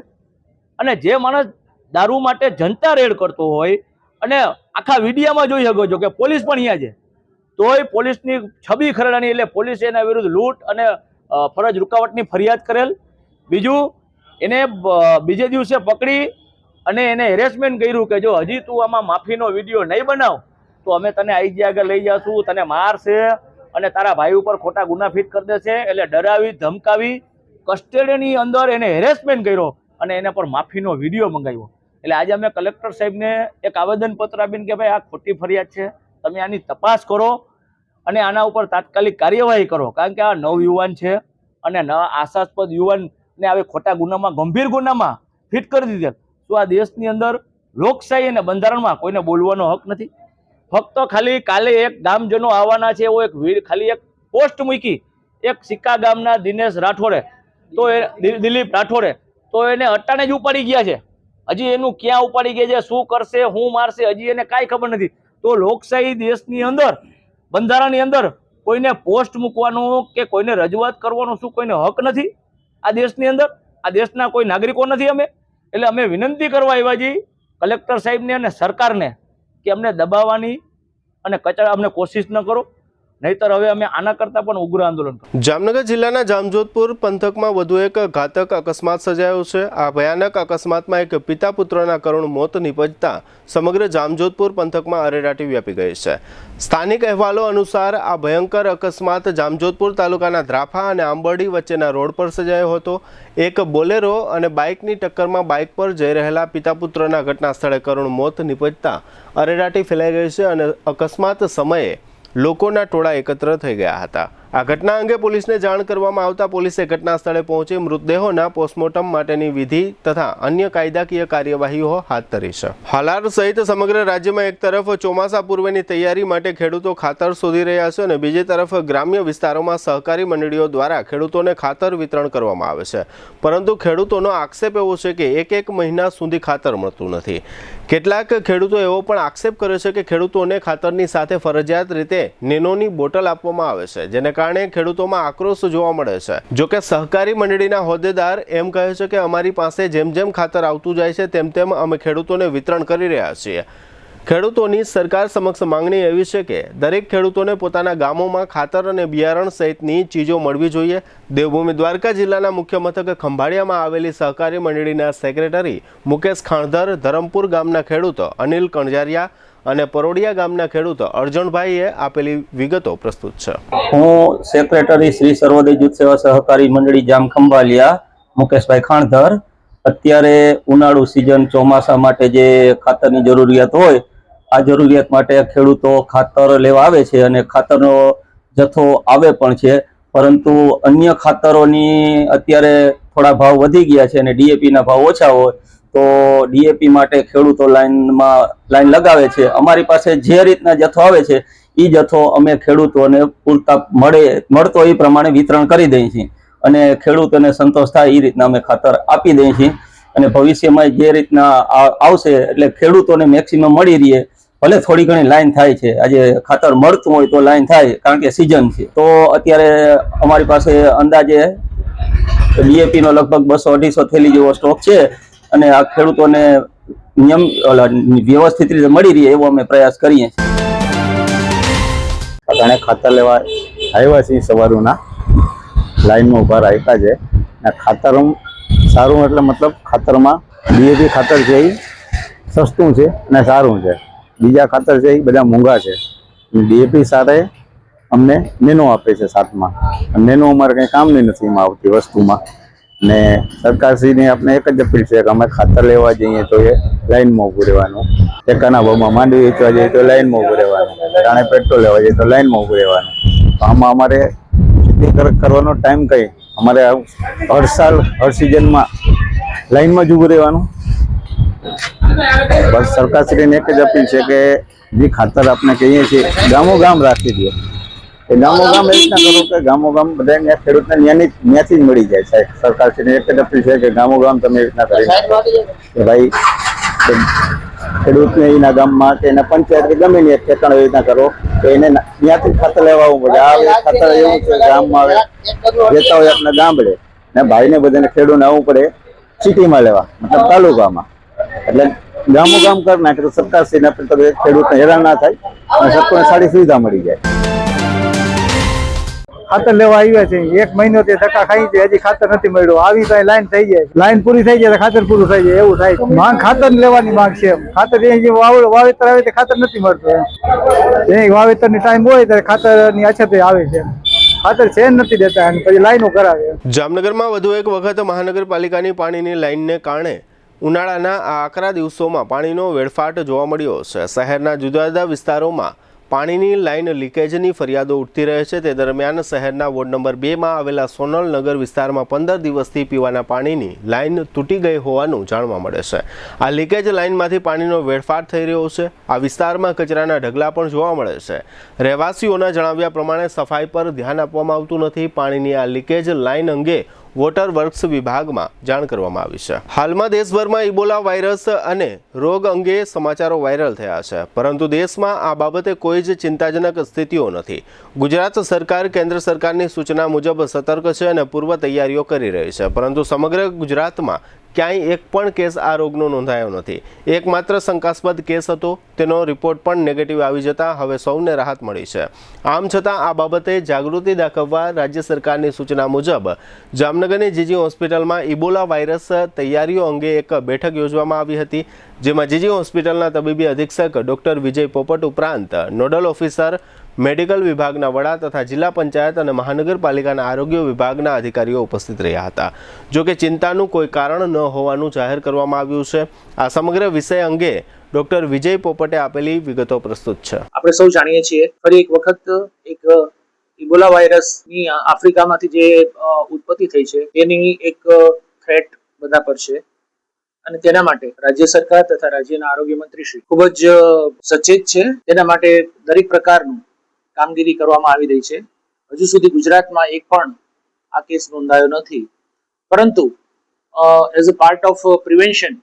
અને જે માણસ દારૂ માટે જનતા રેડ કરતો હોય અને આખા વિડીયામાં જોઈ શકો છો કે પોલીસ પણ અહીંયા છે, તોય પોલીસની છબી ખરડાની એટલે પોલીસે એના વિરુદ્ધ લૂંટ અને ફરજ રૂકાવટની ફરિયાદ કરેલ. બીજું, એને બીજે દિવસે પકડી અને એને હેરેસમેન્ટ કર્યું કે જો હજી તું આમાં માફીનો વિડીયો નહીં બનાવ તો અમે તને આઈજી આગળ લઈ જશું, તને મારશે અને તારા ભાઈ ઉપર ખોટા ગુના ફિટ કરી દેશે. એટલે ડરાવી ધમકાવી કસ્ટડીની અંદર એને હેરેસમેન્ટ કર્યો અને એના પર માફીનો વિડીયો મંગાવ્યો. એટલે આજે અમે કલેક્ટર સાહેબને એક આવેદનપત્ર આપીને કે ભાઈ આ ખોટી ફરિયાદ છે, તમે આની તપાસ કરો અને આના ઉપર તાત્કાલિક કાર્યવાહી કરો, કારણ કે આ નવયુવાન છે અને આશાસ્પદ યુવાનને આવી ખોટા ગુનામાં, ગંભીર ગુનામાં ફિટ કરી દીધેલ. તો આ દેશની અંદર લોકશાહી અને બંધારણમાં કોઈને બોલવાનો હક નથી. ફક્ત ખાલી કાલે એક ગામજનો આવવાના છે એવો એક ખાલી એક પોસ્ટ મૂકી એક સિક્કા ગામના દિનેશ રાઠોડે, તો એ દિલીપ રાઠોડે, તો એને અટાણે જ ઉપાડી ગયા છે. હજી એનું ક્યાં ઉપાડી ગયા છે, શું કરશે, શું મારશે, હજી એને કાંઈ ખબર નથી. તો લોકશાહી દેશની અંદર, બંધારણની અંદર કોઈને પોસ્ટ મૂકવાનો કે કોઈને રજૂઆત કરવાનો શું કોઈને હક નથી આ દેશની અંદર? આ દેશના કોઈ નાગરિકો નથી અમે? એટલે અમે વિનંતી કરવા આવ્યા છીએ કલેક્ટર સાહેબને અને સરકારને કે અમને દબાવવાની અને અમને કોશિશ ન કરો, નહીતર હવે અમે આના કરતાં પણ ઉગ્ર આંદોલન કરીશું. જામનગર જિલ્લાના જામજોધપુર પંથકમાં વધુ એક ઘાતક અકસ્માત સર્જાયો છે. આ ભયાનક અકસ્માતમાં એક પિતા પુત્રના કરુણ મોત નિપજતા સમગ્ર જામજોધપુર પંથકમાં અરેરાટી વ્યાપી ગઈ છે. સ્થાનિક અહેવાલો અનુસાર આ ભયંકર અકસ્માત જામજોધપુર તાલુકાના ધ્રાફા અને આંબરડી વચ્ચેના રોડ પર સર્જાયો હતો. એક બોલેરો અને બાઇકની ટક્કરમાં બાઇક પર જઈ રહેલા પિતા પુત્રના ઘટના સ્થળે કરુણ મોત નિપજતા અરેરાટી ફેલાઈ ગઈ છે અને અકસ્માત સમયે લોકોના ટોળા એકત્ર થઈ ગયા હતા. આ ઘટના અંગે પોલીસને જાણ કરવામાં આવતા પોલીસે ઘટના સ્થળે પહોંચી મૃતદેહોના પોસ્ટમોર્ટમ માટેની વિધિ તથા અન્ય કાયદાકીય કાર્યવાહીઓ હાથ ધરી છે. હાલાર સહિત સમગ્ર રાજ્યમાં એક તરફ ચોમાસા પૂર્વેની તૈયારી માટે ખેડૂતો ખાતર શોધી રહ્યા છે અને બીજી તરફ ગ્રામ્ય વિસ્તારોમાં સહકારી મંડળીઓ દ્વારા ખેડૂતોને ખાતર વિતરણ કરવામાં આવે છે, પરંતુ ખેડૂતોનો આક્ષેપ એવો છે કે એક મહિના સુધી ખાતર મળતું નથી. કેટલાક ખેડૂતો એવો પણ આક્ષેપ કરે છે કે ખેડૂતોને ખાતરની સાથે ફરજિયાત રીતે નેનોની બોટલ આપવામાં આવે છે, જેને કારણે ખેડૂતોમાં આક્રોશ જોવા મળે છે. જોકે સહકારી મંડળીના હોદ્દેદાર એમ કહે છે કે અમારી પાસે જેમ જેમ ખાતર આવતું જાય છે તેમ તેમ અમે ખેડૂતોને વિતરણ કરી રહ્યા છીએ. ખેડૂતોની સરકાર સમક્ષ માંગણી એવી છે કે દરેક ખેડૂતોને પોતાના ગામોમાં ખાતર અને બિયારણ સહિતની ચીજો મળવી જોઈએ. દેવભૂમિ દ્વારકા જિલ્લાના મુખ્ય મથક ખંભાળિયામાં આવેલી સહકારી મંડળીના સેક્રેટરી મુકેશ ખાણધર, ધરમપુર ગામના ખેડૂત અનિલ કણજારિયા અને પરોડિયા ગામના ખેડૂત અર્જણભાઈએ આપેલી વિગતો પ્રસ્તુત છે. હું સેક્રેટરી શ્રી સર્વોદય જૂથ સેવા સહકારી મંડળી જામ ખંભાલિયા મુકેશભાઈ ખાણધર. અત્યારે ઉનાળુ સિઝન ચોમાસા માટે જે ખાતરની જરૂરિયાત હોય, આ જરૂરિયાત માટે ખેડૂતો ખાતર લેવા આવે છે અને ખાતરનો જથ્થો આવે પણ છે, પરંતુ અન્ય ખાતરોની અત્યારે થોડા ભાવ વધી ગયા છે અને ડીએપીના ભાવ ઓછા હોય તો ડીએપી માટે ખેડૂતો લાઈન લગાવે છે. અમારી પાસે જે રીતના જથ્થો આવે છે એ જથ્થો અમે ખેડૂતોને પૂરતા મળતો એ પ્રમાણે વિતરણ કરી દઈએ છીએ અને ખેડૂતોને સંતોષ થાય એ રીતના અમે ખાતર આપી દઈએ છીએ અને ભવિષ્યમાં જે રીતના આવશે એટલે ખેડૂતોને મેક્સિમમ મળી રહે. ભલે થોડી ઘણી લાઈન થાય છે, આજે ખાતર મળતું હોય તો લાઈન થાય કારણ કે સિઝન છે. તો અત્યારે અમારી પાસે અંદાજે ડીએપીનો લગભગ 200-250 થેલી જેવો સ્ટોક છે અને આ ખેડૂતોને વ્યવસ્થિત રીતે મળી રહે એવો અમે પ્રયાસ કરીએ છીએ. ઘણા ખાતર લેવા આવ્યા છીએ, સવારના લાઈનમાં ઉભા રાખ્યા છે. ખાતર સારું એટલે મતલબ ખાતરમાં ડીએપી ખાતર છે એ સસ્તું છે અને સારું છે. બીજા ખાતર છે એ બધા મોંઘા છે. ડીએપી સાથે અમને નેનો આપે છે સાથમાં. નેનો અમારે કંઈ કામની નથી એમાં આવતી વસ્તુમાં. ને સરકારશ્રીની આપણે એક જ અપીલ છે કે અમે ખાતર લેવા જઈએ તો એ લાઈનમાં ઊભું રહેવાનું. ટેકાના ભાવમાં માંડવી વેચવા જઈએ તો લાઈનમાં ઊભું રહેવાનું. જાણે પેટ્રોલ લેવા જઈએ તો લાઈનમાં ઊભું રહેવાનું. તો આમાં અમારે ખેતી કરવાનો ટાઈમ કઈ અમારે હર સાલ હર સિઝનમાં લાઈનમાં જ ઊભું રહેવાનું. બસ સરકારશ્રીને એક જ અપીલ છે કે જે ખાતર આપણે કહીએ છીએ ગામો ગામ રાખી દો. એ ગામો ગામ એ રીતના કરો કે ગામો ગામ બધા ખેડૂતને ત્યાંથી જ મળી જાય. સાહેબ સરકારશ્રીને એક જ અપીલ છે કે ગામો ગામ તમે એ રીતના કરી કે ભાઈ ખેડૂતને એના ગામમાં કે એના પંચાયત કે ગમે એ ઠેકાણ એવી રીતના કરો કે એને ત્યાંથી ખાતર લેવા આવવું પડે. આ ખાતર એવું છે ગામમાં આવે લેતા હોય આપણે ગામડે ને ભાઈને બધાને ખેડૂતને આવવું પડે સિટીમાં લેવા, મતલબ તાલુકામાં. એટલે ગામો ગામ કરી નાખે તો સરકારશ્રીને ખેડૂતને હેરાન ના થાય અને સરકારને સારી સુવિધા મળી જાય. ખાતર લેવા આવ્યા છે, 1 મહિનો તે ધક્કા ખાઈ છે, હજી ખાતર નથી મળ્યું. આવી તો લાઈન થઈ જાય, લાઈન પૂરી થઈ જાય તો ખાતર પૂરું થઈ જાય એવું થાય. માંગ ખાતર લેવાની માંગ છે. ખાતર વાવેતર આવે તો ખાતર નથી મળતું. વાવેતરની ટાઈમ હોય ત્યારે ખાતરની અછત આવે છે. ખાતર છે નથી દેતા અને પછી લાઈનો કરાવે. જામનગરમાં વધુ એક વખત મહાનગરપાલિકાની પાણીની લાઈનને કારણે ઉનાળાના આ આકરા દિવસોમાં પાણીનો વેડફાટ જોવા મળ્યો છે. શહેરના જુદા જુદા વિસ્તારોમાં પાણીની લાઈન લીકેજની ફરિયાદો ઉઠતી રહે છે. તે દરમિયાન શહેરના વોર્ડ નંબર 2માં આવેલા સોનલ નગર વિસ્તારમાં 15 દિવસથી પીવાના પાણીની લાઈન તૂટી ગઈ હોવાનું જાણવા મળે છે. આ લીકેજ લાઈનમાંથી પાણીનો વેડફાટ થઈ રહ્યો છે. આ વિસ્તારમાં કચરાના ઢગલા પણ જોવા મળે છે. રહેવાસીઓના જણાવ્યા પ્રમાણે સફાઈ પર ધ્યાન આપવામાં આવતું નથી. પાણીની આ લીકેજ લાઈન અંગે વોટર વર્ક્સ વિભાગમાં જાણ કરવામાં આવી છે. હાલમાં દેશભરમાં ઇબોલા વાયરસ અને રોગ અંગે સમાચારો વાયરલ થયા છે, પરંતુ દેશમાં આ બાબતે કોઈ જ ચિંતાજનક સ્થિતિઓ નથી. ગુજરાત સરકાર કેન્દ્ર સરકારની સૂચના મુજબ સતર્ક છે અને પૂર્વ તૈયારીઓ કરી રહી છે, પરંતુ સમગ્ર ગુજરાતમાં ક્યાંય એક પણ કેસ આ રોગનો નોંધાયો નથી. એકમાત્ર શંકાસ્પદ કેસ હતો, તેનો રિપોર્ટ પણ નેગેટિવ આવી જતા હવે સૌને રાહત મળી છે. આમ છતાં આ બાબતે જાગૃતિ દાખવવા રાજ્ય સરકારની સૂચના મુજબ જામનગરની જીજી હોસ્પિટલમાં ઇબોલા વાયરસ તૈયારીઓ અંગે એક બેઠક યોજવામાં આવી હતી, જેમાં જીજી હોસ્પિટલના તબીબી અધિક્ષક ડોક્ટર વિજય પોપટ ઉપરાંત નોડલ ઓફિસર, મેડિકલ વિભાગના વડા તથા જિલ્લા પંચાયત અને મહાનગરપાલિકાના આરોગ્ય વિભાગના અધિકારીઓ ઉપસ્થિત રહ્યા હતા. જોકે ચિંતાનું કોઈ કારણ ન હોવાનું જાહેર કરવામાં આવ્યું છે. આ સમગ્ર વિષય અંગે ડોક્ટર વિજય પોપટે આપેલી વિગતો પ્રસ્તુત છે. આપણે સૌ જાણીએ છીએ ફરી એક વખત એક ઇબોલા વાયરસની આફ્રિકામાંથી જે ઉત્પત્તિ થઈ છે તેની એક થ્રેટ બધા પર છે અને તેના માટે રાજ્ય સરકાર તથા રાજ્યના આરોગ્ય મંત્રી શ્રી ખૂબ જ સચેત છે. તેના માટે દરેક પ્રકારનું કામગીરી કરવામાં આવી રહી છે. હજુ સુધી ગુજરાતમાં એક પણ આ કેસ નોંધાયો નથી, પરંતુ as a part of prevention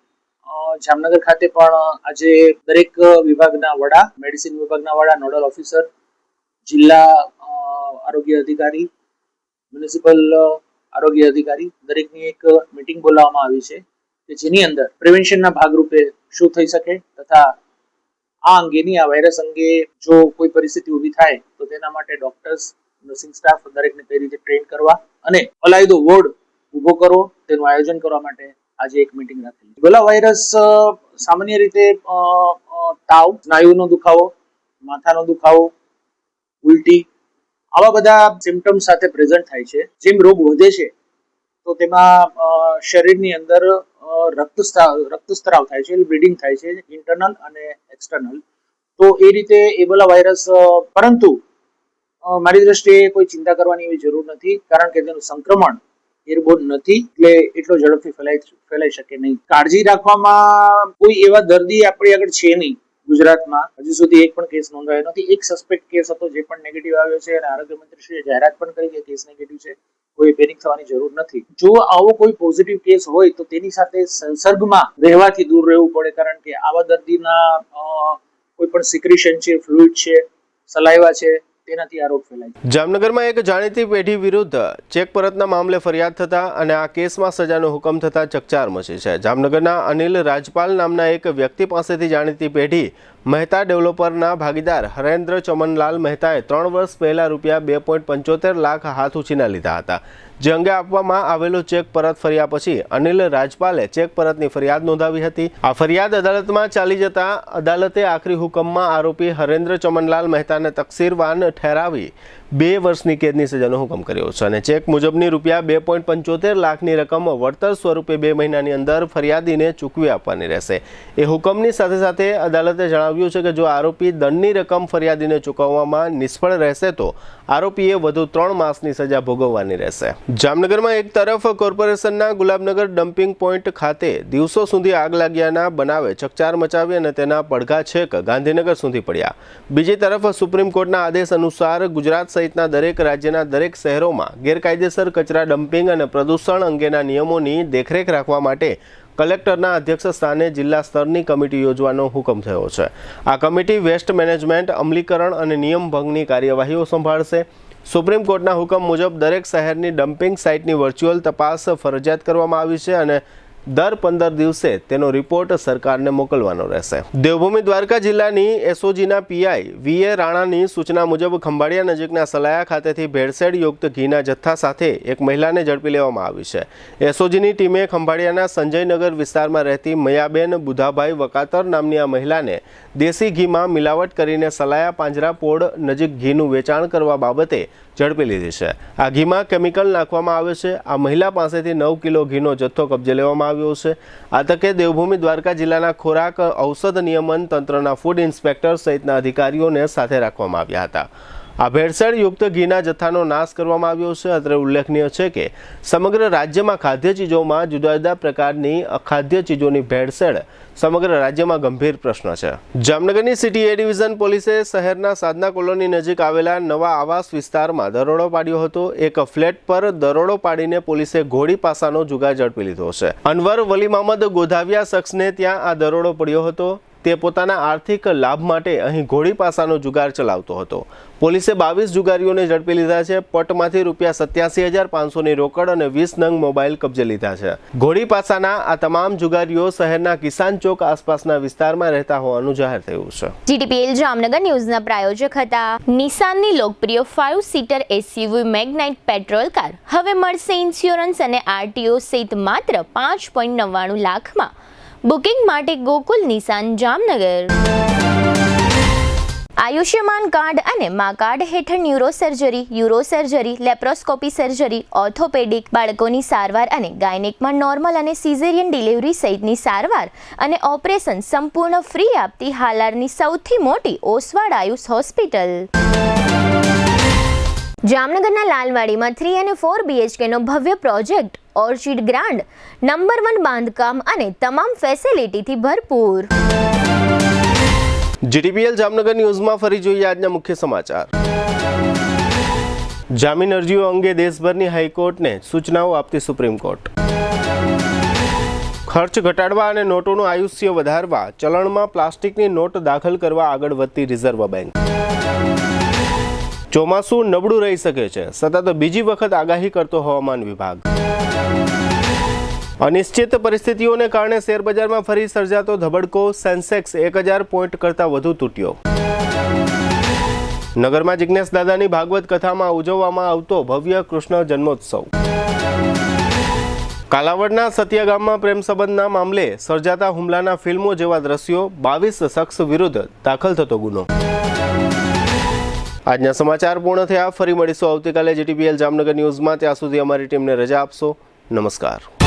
Jamnagar ખાતે પણ આજે દરેક વિભાગના વડા, મેડિસિન વિભાગના વડા, નોડલ ઓફિસર, જિલ્લા આરોગ્ય અધિકારી, મ્યુનિસિપલ આરોગ્ય અધિકારી દરેકની એક મીટિંગ બોલાવવામાં આવી છે કે જેની અંદર પ્રિવેન્શનના ભાગરૂપે શું થઈ શકે તથા આ અંગેની આ વાયરસ અંગે જો કોઈ પરિસ્થિતિ ઊભી થાય તો તેના માટે ડોક્ટર્સ, નર્સિંગ સ્ટાફ દરેકને કઈ રીતે ટ્રેન કરવા અને અલાયદો વોર્ડ ઊભો કરવો તેનું આયોજન કરવા માટે આજે એક મીટિંગ રાખેલી. ઇબોલા વાયરસ સામાન્ય રીતે તાવ, સ્નાયુનો દુખાવો, માથાનો દુખાવો, ઉલટી આવા બધા સિમ્પટમ્સ સાથે પ્રેઝન્ટ થાય છે. જેમ રોગ વધે છે તો તેમાં શરીરની અંદર રક્તસ્રાવ થાય છે, બ્લીડિંગ થાય છે, ઇન્ટરનલ અને એક્સટર્નલ. તો એ રીતે ઇબોલા વાયરસ, પરંતુ મારી દ્રષ્ટિએ કોઈ ચિંતા કરવાની એવી જરૂર નથી, કારણ કે તેનું સંક્રમણ એરબોર્ન નથી, એટલે એટલો ઝડપથી ફેલાઈ શકે નહીં. કાળજી રાખવામાં કોઈ એવા દર્દી આપણી આગળ છે નહીં ગુજરાતમાં, હજુ સુધી એક પણ કેસ નોંધાયો નથી. એક સસ્પેક્ટ કેસ હતો જે પણ નેગેટિવ આવ્યો છે અને આરોગ્ય મંત્રીશ્રીએ જાહેરાત પણ કરી કે કેસ નેગેટિવ છે, કોઈ પેનિક થવાની જરૂર નથી. જો આવો કોઈ પોઝિટિવ કેસ હોય તો તેની સાથે સંસર્ગમાં રહેવાથી દૂર રહેવું પડે, કારણ કે આવા દર્દીના કોઈ પણ સિક્રેશન છે, ફ્લુઇડ છે, સલાઇવા છે, તેનાથી આ રોગ ફેલાય. જામનગરમાં એક જાણીતી પેઢી વિરુદ્ધ ચેક પરતના મામલે ફરિયાદ થતા અને આ કેસમાં સજાનો હુકમ થતા ચકચાર મચી છે. જામનગરના અનિલ રાજપાલ નામના એક વ્યક્તિ પાસેથી જાણીતી પેઢી મહેતા ડેવલપરના ભાગીદાર હરેન્દ્ર ચમનલાલ મહેતાએ 3 વર્ષ પહેલા ₹2.75 લાખ હાથ ઉછીના લીધા હતા, જે અંગે આપવામાં આવેલો ચેક પરત ફર્યા પછી અનિલ રાજપાલે ચેક પરતની ફરિયાદ નોંધાવી હતી. આ ફરિયાદ અદાલતમાં ચાલી જતા અદાલતે આખરી હુકમમાં આરોપી હરેન્દ્ર ચમનલાલ મહેતાને તકસીરવાન ઠેરાવી 2 વર્ષની કેદની સજાનો હુકમ કર્યો છે અને ચેક મુજબની ₹2.75 લાખની રકમ વળતર સ્વરૂપે 2 મહિનાની અંદર ફરિયાદીને ચૂકવી આપવાની રહેશે. એ હુકમની સાથે સાથે અદાલતે જણાવ્યું છે કે જો આરોપી દંડની રકમ ફરિયાદીને ચૂકવવામાં નિષ્ફળ રહેશે તો આરોપીએ વધુ 3 માસની સજા ભોગવવાની રહેશે. જામનગરમાં એક તરફ કોર્પોરેશનના ગુલાબનગર ડમ્પિંગ પોઈન્ટ ખાતે દિવસો સુધી આગ લાગ્યાના બનાવે ચકચાર મચાવી અને તેના પડઘા છેક ગાંધીનગર સુધી પડ્યા. બીજી તરફ સુપ્રીમ કોર્ટના આદેશ અનુસાર ગુજરાત સહિતના દરેક રાજ્યના દરેક શહેરોમાં ગેરકાયદેસર કચરા ડમ્પિંગ અને પ્રદૂષણ અંગેના નિયમોની દેખરેખ રાખવા માટે કલેક્ટરના અધ્યક્ષ સ્થાને જિલ્લા સ્તરની કમિટી યોજવાનો હુકમ થયો છે. આ કમિટી વેસ્ટ મેનેજમેન્ટ, અમલીકરણ અને નિયમ ભંગની કાર્યવાહીઓ સંભાળશે. સુપ્રીમ કોર્ટના હુકમ મુજબ દરેક શહેરની ડમ્પિંગ સાઇટની વર્ચ્યુઅલ તપાસ ફરજિયાત કરવામાં આવી છે અને દર 15 દિવસે તેનો રિપોર્ટ સરકારને મોકલવાનો રહેશે. દેવભૂમિ દ્વારકા જિલ્લાની એસઓજીના પીઆઈ વીએ રાણાની સૂચના મુજબ ખંભાળિયા નજીકના સલાયા ખાતેથી ભેળસેળ યુક્ત ઘીના જથ્થા સાથે એક મહિલાને ઝડપી લેવામાં આવી છે. એસઓજીની ટીમે ખંભાળિયાના સંજયનગર વિસ્તારમાં રહેતી મયાબેન બુધાભાઈ વકાતર નામની આ મહિલાને દેશી ઘીમાં મિલાવટ કરીને સલાયા પાંજરાપોળ નજીક ઘીનું વેચાણ કરવા બાબતે ઝડપી લીધી છે. આ ઘીમાં કેમિકલ નાખવામાં આવે છે. આ મહિલા પાસેથી 9 કિલો ઘીનો જથ્થો કબજે લેવામાં આવ્યો છે. આ તકે દેવભૂમિ દ્વારકા જિલ્લાના ખોરાક ઔષધ નિયમન તંત્રના ફૂડ ઇન્સ્પેક્ટર સહિતના અધિકારીઓને સાથે રાખવામાં આવ્યા હતા. આ ભેળસેળ યુક્ત ઘીના જથ્થાનો નાશ કરવામાં આવ્યો છે. અત્રે ઉલ્લેખનીય છે કે સમગ્ર રાજ્યમાં ખાદ્ય ચીજોમાં જુદા જુદા પ્રકારની અખાદ્ય ચીજોની ભેળસેળ સમગ્ર રાજ્યમાં ગંભીર પ્રશ્ન છે. જામનગરની સિટી એ ડિવિઝન પોલીસે શહેરના સાધના કોલોની નજીક આવેલા નવા આવાસ વિસ્તારમાં દરોડો પાડ્યો હતો. એક ફ્લેટ પર દરોડો પાડીને પોલીસે ઘોડી પાસાનો જુગાર ઝડપી લીધો છે. અનવર વલી મહમદ ગોધાવિયા શખ્સને ત્યાં આ દરોડો પડ્યો હતો. તે પોતાના આર્થિક લાભ માટે અહીં ઘોડી પાસાનો જુગાર ચલાવતો હતો. પોલીસે 22 જુગારીઓને ઝડપી લીધા છે. પટમાંથી ₹87,500ની રોકડ અને 20 નંગ મોબાઈલ કબજે લીધા છે. ઘોડી પાસાના આ તમામ જુગારીઓ શહેરના કિસાન ચોક આસપાસના વિસ્તારમાં રહેતા હોવાનું જાહેર થયું છે. જીટીપીએલ જામનગર ન્યૂઝના પ્રાયોજક હતા નિસાનની લોકપ્રિય 5 સીટર એસયુવી મેગ્નાઇટ પેટ્રોલ કાર હવે મળશે ઇન્સ્યોરન્સ અને આરટીઓ સહિત માત્ર 5.99 લાખમાં. બુકિંગ માટે ગોકુલ નિસાન જામનગર. આયુષ્યમાન કાર્ડ અને મા કાર્ડ હેઠળ ન્યુરોસર્જરી, યુરોસર્જરી, લેપ્રોસ્કોપી સર્જરી, ઓર્થોપેડિક, બાળકોની સારવાર અને ગાયનેકમાં નોર્મલ અને સિઝેરિયન ડિલિવરી સહિતની સારવાર અને ઓપરેશન સંપૂર્ણ ફ્રી આપતી હાલારની સૌથી મોટી ઓસવાડ આયુષ હોસ્પિટલ. જામનગરના લાલવાડીમાં 3 અને 4 BHKનો ભવ્ય પ્રોજેક્ટ ઓર્ચિડ ગ્રાન્ડ નંબર 1 બાંધકામ અને તમામ ફેસિલિટીથી ભરપૂર. જીટીપીએલ જામનગર ન્યૂઝમાં ફરી જોઈએ આજના મુખ્ય સમાચાર. જામીન અરજીઓ અંગે દેશભરની હાઈકોર્ટને સૂચનાઓ આપતી સુપ્રીમ કોર્ટ. ખર્ચ ઘટાડવા અને નોટોનું આયુષ્ય વધારવા ચલણમાં પ્લાસ્ટિકની નોટ દાખલ કરવા આગળ વધતી રિઝર્વ બેંક. ચોમાસું નબળું રહી શકે છે, સતત બીજી વખત આગાહી કરતો હવામાન વિભાગ. અનિશ્ચિત પરિસ્થિતિઓને કારણે શેરબજારમાં ફરી સર્જાતો ધબડકો, સેન્સેક્સ 1000 પોઈન્ટ કરતાં વધુ તૂટ્યો. નગરમાં જિજ્ઞેશ દાદાની ભાગવત કથામાં ઉજવવામાં આવતો ભવ્ય કૃષ્ણ જન્મોત્સવ. કાલાવડના સતિયા ગામમાં પ્રેમ સંબંધના મામલે સર્જાતા હુમલાના ફિલ્મો જેવા દ્રશ્યો, 22 શખ્સ વિરુદ્ધ દાખલ થતો ગુનો. આજના સમાચાર પૂર્ણ થયા. ફરી મળીશું આવતીકાલે GTPL જામનગર ન્યૂઝમાં. ત્યાં સુધી અમારી ટીમને રજા આપશો. નમસ્કાર.